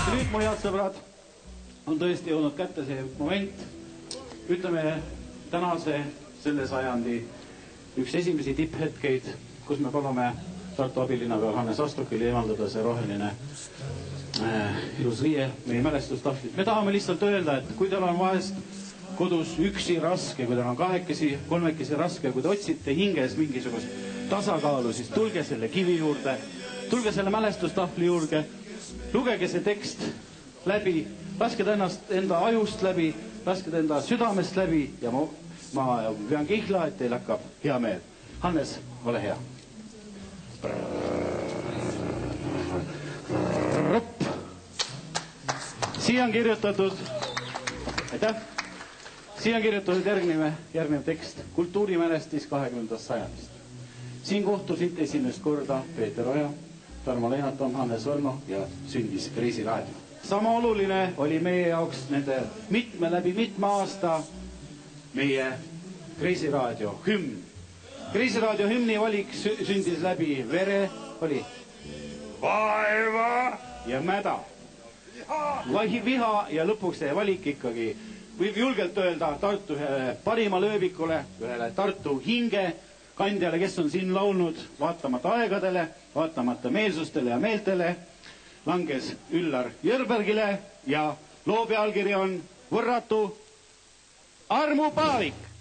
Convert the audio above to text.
Nüüd, mu head sõbrad, on tõesti jõudnud kätte see moment, ütleme tänase selle sajandi üks esimesi tipphetkeid, kus me palume Tartu abilinnapea Hannes Astrukil eemaldada see roheline ilus riie meie mälestustahvlit. Me tahame lihtsalt öelda, et kui teil on vahest kodus üksi raske, kui teil on kahekesi, kolmekesi raske, kui te otsite hinges mingisugust tasakaalu, siis tulge selle kivi juurde, tulge selle mälestustahvli juurde, lugege see tekst läbi, laske ta ennast enda ajust läbi, laske ta enda südamest läbi ja ma pean kihla, et teil hakkab hea meel. Hannes, ole hea. Siia on kirjutatud, aitäh, siia on kirjutatud järgnev tekst, kultuurimälestis 20. sajandist. Siin kohtusid esimest korda Peeter Oja, Tarmo Leinatom, Hannes Võrno ja sündis Kreisiraadio. Sama oluline oli meie jaoks nende läbi mitme aasta meie Kreisiraadio hümn. Kreisiraadio hümni valik sündis läbi vere, oli vaeva ja mäda, viha ja lõpuks see valik ikkagi võib julgelt öelda Tartu ühele parima lööbikule, ühele Tartu hinge kandjale, kes on siin laulnud vaatamata aegadele, vaatamata meelsustele ja meeltele, langes Üllar Jörbergile ja loo pealkiri on Võrratu armupaavik.